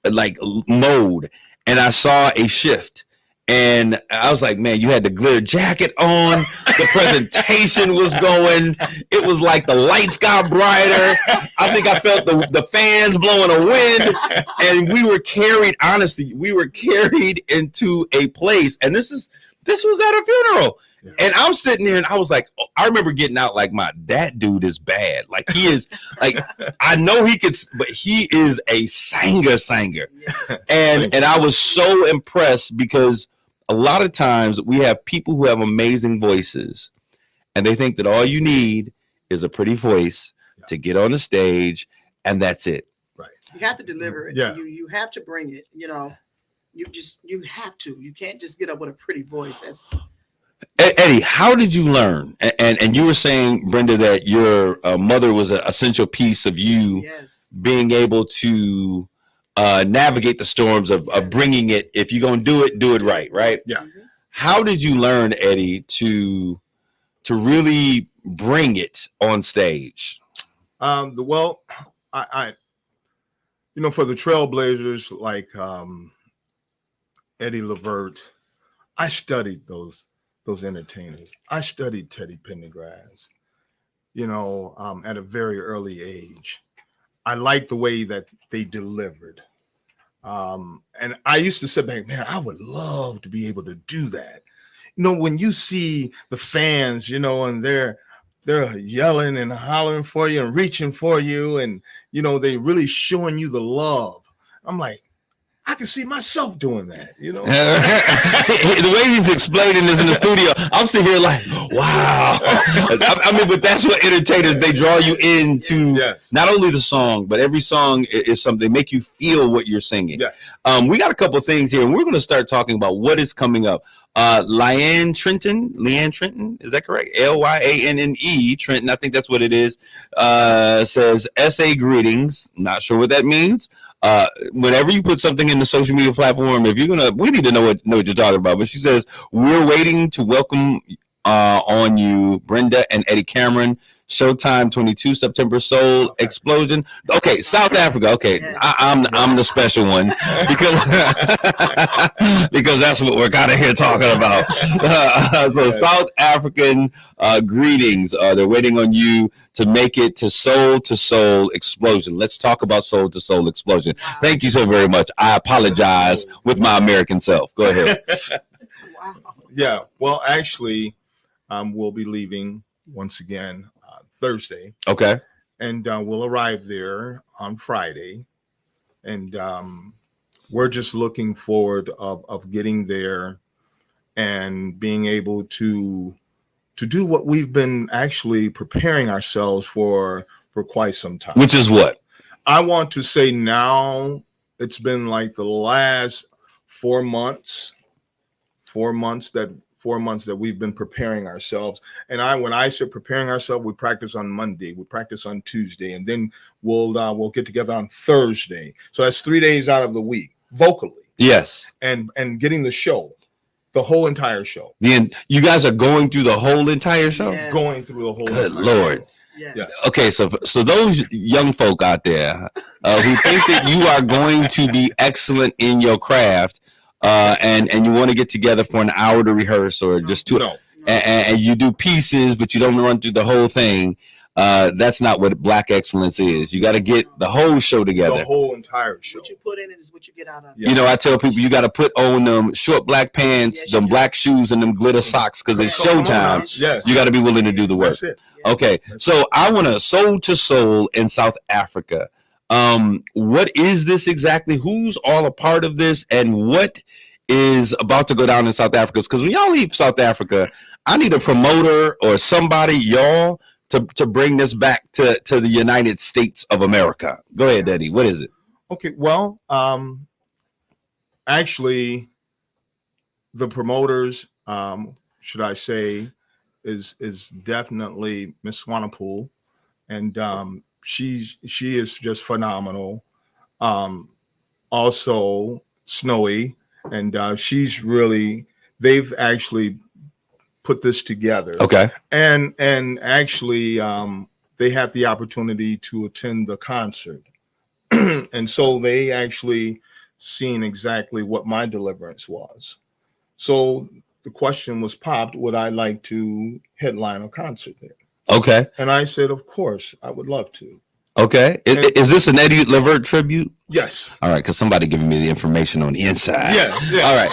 like, mode, and I saw a shift. And I was like, man, you had the glitter jacket on. The presentation was going. It was like the lights got brighter. I think I felt the fans blowing a wind. And we were carried, honestly, into a place. And this was at a funeral. Yeah. And I'm sitting there and I was like, I remember getting out like, that dude is bad. Like, he is, like, I know he could, but he is a singer. Yes. And I was so impressed because a lot of times we have people who have amazing voices and they think that all you need is a pretty voice to get on the stage, and that's it. Right. You have to deliver it. Yeah. You have to bring it, you know, you have to. You can't just get up with a pretty voice. That's Eddie, how did you learn? And you were saying, Brenda, that your mother was an essential piece of you being able to navigate the storms of bringing it. If you're going to do it right? Yeah. Mm-hmm. How did you learn, Eddie, to really bring it on stage? Well, I for the Trailblazers, like Eddie Levert, I studied those entertainers. I studied Teddy Pendergrass, at a very early age. I liked the way that they delivered. And I used to sit back, man, I would love to be able to do that. When you see the fans, and they're yelling and hollering for you and reaching for you, and they really showing you the love. I'm like, I can see myself doing that, The way he's explaining this in the studio, I'm sitting here like, wow. I mean, but that's what entertainers, they draw you into not only the song, but every song is something, they make you feel what you're singing. Yeah. We got a couple of things here, and we're going to start talking about what is coming up. Leanne Trenton, is that correct? Lyanne Trenton, I think that's what it is. Says SA greetings. Not sure what that means. Whenever you put something in the social media platform, we need to know what you're talking about. But she says, we're waiting to welcome on you, Brenda and Eddie Cameron, Showtime 22 September Soul Explosion. Okay, South Africa. Okay, I'm the special one because because that's what we're kind of here talking about. So South African greetings. They're waiting on you to make it to Soul Explosion. Let's talk about Soul Explosion. Thank you so very much. I apologize with my American self. Go ahead. Yeah, well, actually, we'll be leaving once again Thursday. Okay. And we'll arrive there on Friday. And we're just looking forward of getting there and being able to do what we've been actually preparing ourselves for quite some time. Which is what? I want to say now it's been like the last 4 months that we've been preparing ourselves. And when I said preparing ourselves, we practice on Monday, we practice on Tuesday, and then we'll get together on Thursday. So that's 3 days out of the week vocally. Yes. And getting the show, the whole entire show. You guys are going through the whole entire show? Yes. Going through the whole Good entire Lord. show. Yes. Okay, so those young folk out there who think that you are going to be excellent in your craft, and you want to get together for an hour to rehearse or just two, and you do pieces, but you don't run through the whole thing. That's not what Black excellence is. You got to get the whole show together. The whole entire show. What you put in it is what you get out of it. You know, I tell people you got to put on them short black pants, them black shoes, and them glitter socks because it's showtime. Yes. You got to be willing to do the work. That's it. Okay, so I want to Soul to Soul in South Africa. What is this exactly? Who's all a part of this, and what is about to go down in South Africa? Because when y'all leave South Africa, I need a promoter or somebody, y'all, to bring this back to the United States of America. Go ahead, Eddie. What is it? Okay, well, actually, the promoters, should I say, is definitely Miss Swanepoel, and she is just phenomenal. Also Snowy, and they've actually put this together. Okay. And actually they have the opportunity to attend the concert. And so they actually seen exactly what my deliverance was. So the question was popped, would I like to headline a concert there? Okay. And I said, of course, I would love to. Okay. Is this an Eddie Levert tribute? Yes. All right, because somebody giving me the information on the inside. Yes. All right.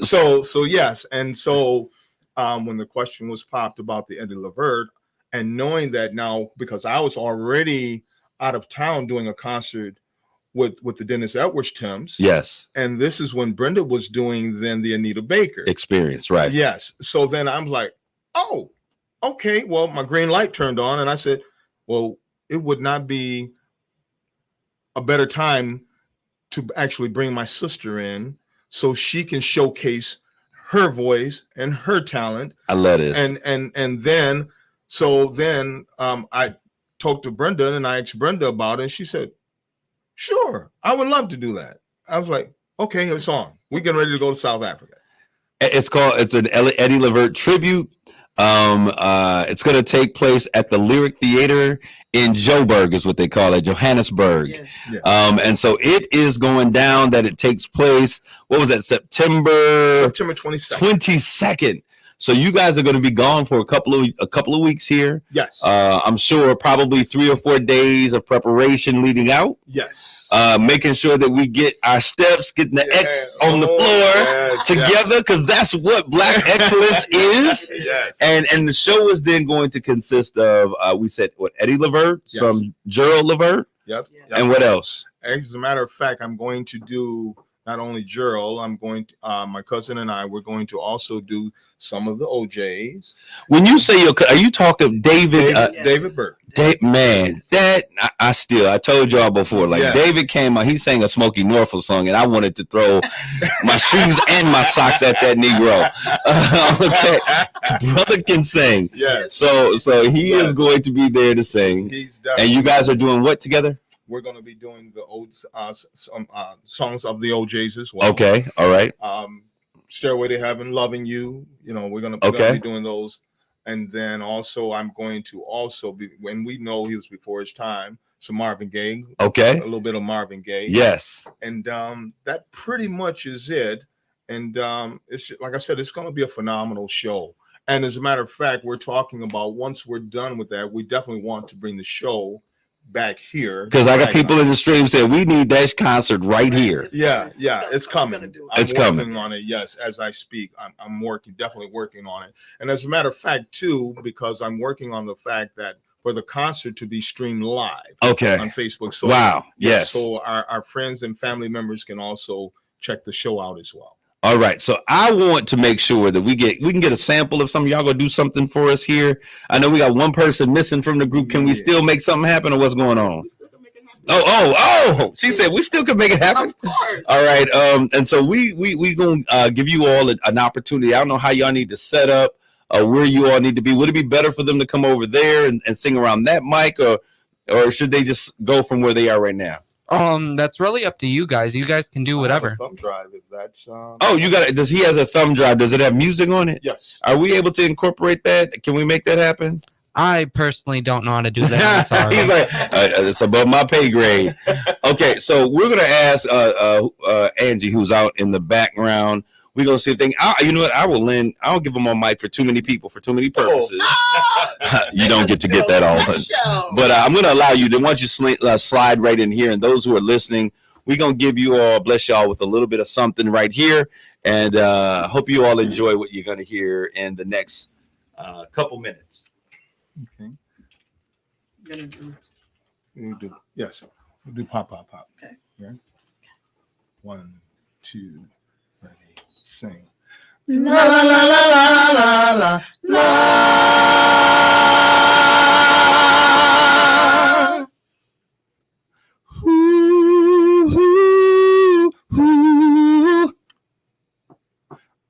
So yes. And so when the question was popped about the Eddie Levert, and knowing that now, because I was already out of town doing a concert with the Dennis Edwards Timbs. Yes. And this is when Brenda was doing then the Anita Baker Experience, right? Yes. So then I'm like, oh, okay. Well, my green light turned on, and I said, well, it would not be a better time to actually bring my sister in so she can showcase her voice and her talent. I love it. And then I talked to Brenda, and I asked Brenda about it, and she said, sure, I would love to do that. I was like, okay, it's on. We're getting ready to go to South Africa. It's an Eddie Levert tribute. It's going to take place at the Lyric Theater in Joburg, is what they call it, Johannesburg. Yes. Yes. And so it is going down that it takes place. What was that? September 22nd. So you guys are going to be gone for a couple of weeks here. Yes. I'm sure probably 3 or 4 days of preparation leading out. Yes. Making sure that we get our steps, getting the X on the floor together, because that's what Black excellence is. Yes. And the show is then going to consist of we said what, Eddie Levert, some Gerald Levert, Yep. and what else? As a matter of fact, I'm going to do not only Gerald, I'm going to my cousin and we're going to also do some of the OJs. When you say are you talking David? David Burke. Man, that I told y'all before, like David came out, he sang a Smokey Norfolk song, and I wanted to throw my shoes and my socks at that Negro. Okay, brother can sing. Yes. So he is going to be there to sing. And you guys are doing what together? We're going to be doing the old songs of the OJs as well. Okay, all right. Stairway to Heaven, Loving You. You know, we're going to be doing those. And then also I'm going to also be, when we know he was before his time, some Marvin Gaye. Okay. A little bit of Marvin Gaye. Yes. And that pretty much is it. And it's like I said, it's going to be a phenomenal show. And as a matter of fact, we're talking about once we're done with that, we definitely want to bring the show back here. Because I got people in the stream saying we need that concert right here. Yeah, it's coming. It's coming on it. Yes, as I speak, I'm definitely working on it. And as a matter of fact, too, because I'm working on the fact that for the concert to be streamed live, on Facebook. So wow, yes. So our friends and family members can also check the show out as well. All right, so I want to make sure that we can get a sample of some of y'all gonna do something for us here. I know we got one person missing from the group. Can we still make something happen, or what's going on? Oh! She said we still can make it happen. Of course. All right, and so we gonna give you all an opportunity. I don't know how y'all need to set up, where you all need to be. Would it be better for them to come over there and sing around that mic, or should they just go from where they are right now? That's really up to you guys. You guys can do whatever. I have a thumb drive, if that's Oh, you got it. He has a thumb drive. Does it have music on it? Yes. Are we able to incorporate that? Can we make that happen? I personally don't know how to do that. I'm sorry. He's like, it's above my pay grade. Okay, so we're gonna ask Angie, who's out in the background. We're gonna see if they. You know what? I don't give them a mic for too many people for too many purposes. You don't get to get that all. But I'm gonna allow you to once you slide right in here, and those who are listening, we're gonna give you all, bless y'all, with a little bit of something right here, and hope you all enjoy what you're gonna hear in the next couple minutes. Okay. Yes. We'll do pop. Okay. Yeah. 1, 2, ready, sing. La la la la la la la.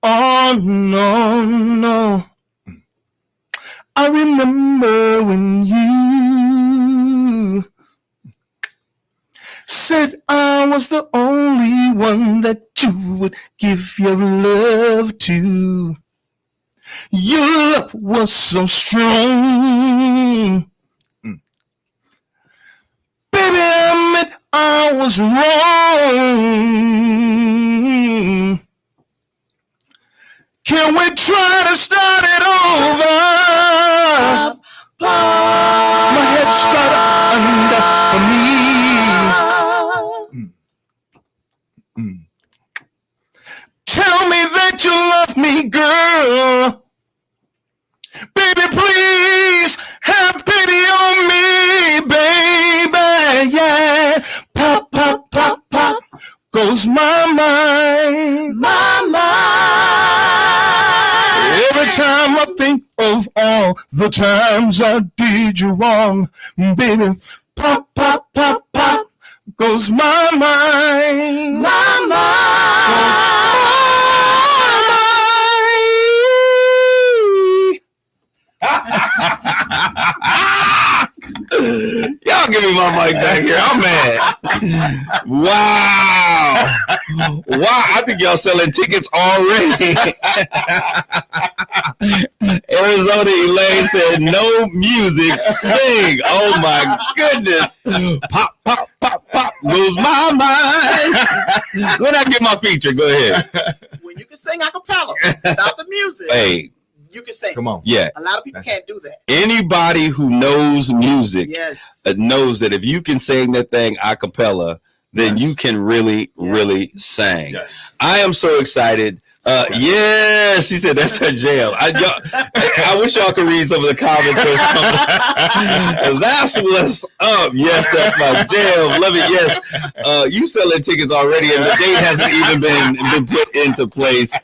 Oh no. I remember when you said I was the only one that you would give your love to. Your love was so strong. Baby, I admit I was wrong. Can we try to start it over? My head started under for me. Tell me that you love me, girl. Baby, please have pity on me, baby. Yeah. Pop, pop, pop, pop goes my mind. My mind. Every time I think of all the times I did you wrong, baby, pop, pop, pop, pop goes my mind. My mind. Y'all give me my mic back here. I'm mad. Wow. I think y'all selling tickets already. Arizona Elaine said no music, sing. Oh my goodness. Pop, pop, pop, pop goes my mind. When I get my feature, go ahead. When you can sing a cappella without the music. Hey. You can sing. Come on. Yeah. A lot of people can't do that. Anybody who knows music knows that if you can sing that thing a cappella, then you can really sing. Yes. I am so excited. Yeah, she said that's her jam. I wish y'all could read some of the comments. That's what's up. Yes, that's my jam. Love it. Yes. You selling tickets already, and the date hasn't even been put into place.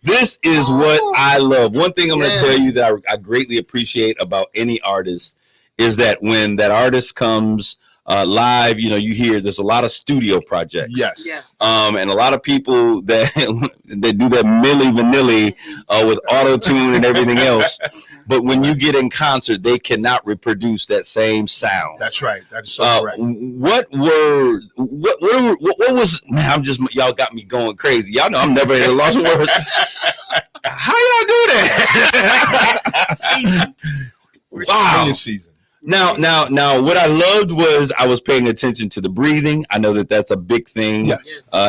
This is what I love. One thing I'm going to tell you that I greatly appreciate about any artist is that when that artist comes live, you hear there's a lot of studio projects. Yes. And a lot of people that do that milli vanilli with auto tune and everything else. But when you get in concert, they cannot reproduce that same sound. That's right. That is so correct. What was, man, y'all got me going crazy. Y'all know I'm never at a loss of words. How y'all do that? Wow. Season. Now, what I loved was I was paying attention to the breathing. I know that that's a big thing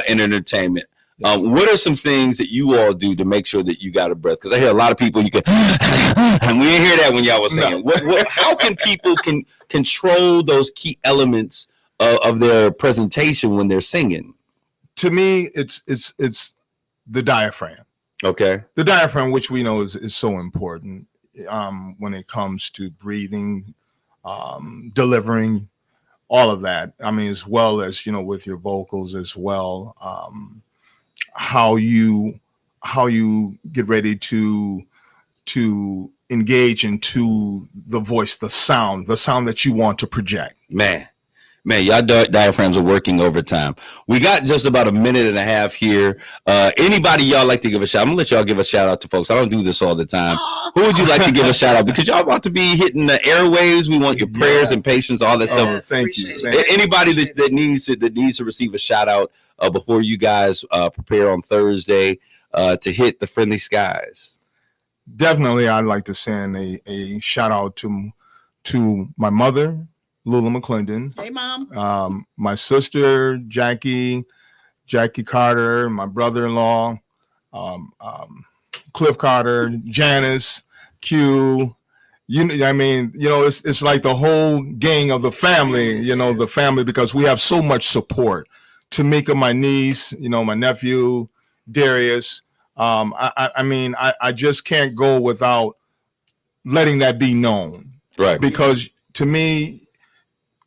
in entertainment. What are some things that you all do to make sure that you got a breath? Because I hear a lot of people, you can, and we didn't hear that when y'all was singing. No. How can people control those key elements of their presentation when they're singing? To me, it's the diaphragm. Okay. The diaphragm, which we know is so important when it comes to breathing, delivering, all of that. I mean, as well as, with your vocals as well, how you get ready to engage into the voice, the sound that you want to project. Man, y'all diaphragms are working overtime. We got just about a minute and a half here. Anybody y'all like to give a shout? I'm gonna let y'all give a shout out to folks. I don't do this all the time. Who would you like to give a shout out? Because y'all about to be hitting the airwaves. We want your prayers and patience, all that stuff. Thank you. Anybody that needs to receive a shout out before you guys prepare on Thursday to hit the friendly skies. Definitely, I'd like to send a shout out to my mother, Lula McClendon. Hey, Mom. My sister, Jackie Carter, my brother-in-law, Cliff Carter, Janice, Q. It's like the whole gang of the family, the family, because we have so much support. Tamika, my niece, my nephew, Darius. I just can't go without letting that be known. Right. Because to me,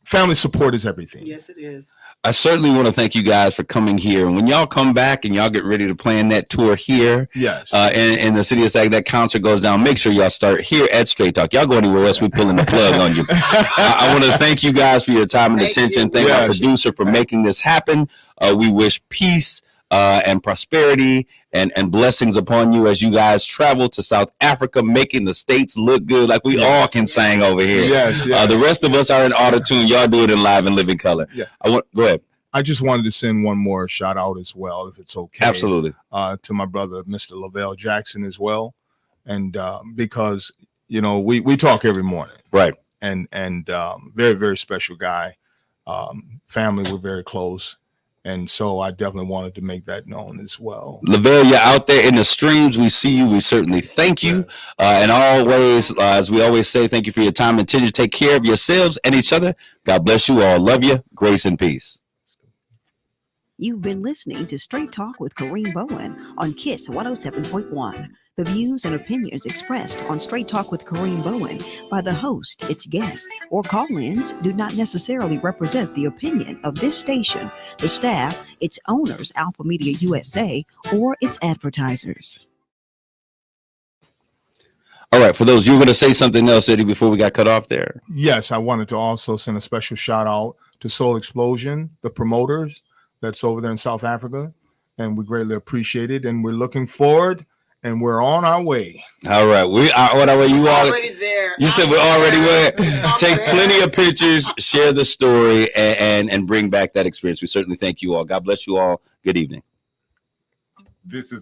family support is everything. Yes, it is. I certainly want to thank you guys for coming here. And when y'all come back and y'all get ready to plan that tour here, in the city of Sag, that concert goes down, make sure y'all start here at Straight Talk. Y'all go anywhere else, we pulling the plug on you. I want to thank you guys for your time and attention. Thank our producer for making this happen. We wish peace and prosperity and blessings upon you as you guys travel to South Africa, making the states look good like we all can sing over here. The rest of us are in auto-tune. Y'all do it in live and living color. Go ahead. I just wanted to send one more shout out as well, if it's okay. Absolutely. To my brother, Mr. Lavelle Jackson as well. And because, we talk every morning. Right. And very, very special guy. Family, we're very close. And so I definitely wanted to make that known as well. Lavelle, you're out there in the streams. We see you. We certainly thank you. And always, as we always say, thank you for your time and attention. Take care of yourselves and each other. God bless you all. Love you. Grace and peace. You've been listening to Straight Talk with Kareem Bowen on KISS 107.1. The views and opinions expressed on Straight Talk with Kareem Bowen by the host, its guest, or call-ins do not necessarily represent the opinion of this station, the staff, its owners, Alpha Media USA, or its advertisers. All right, for those, you were going to say something else, Eddie, before we got cut off there. Yes, I wanted to also send a special shout out to Soul Explosion, the promoters that's over there in South Africa, and we greatly appreciate it, and we're looking forward. And we're on our way. All right. We are on our way. You already there. You said we're already there. Take plenty of pictures, share the story, and bring back that experience. We certainly thank you all. God bless you all. Good evening. This is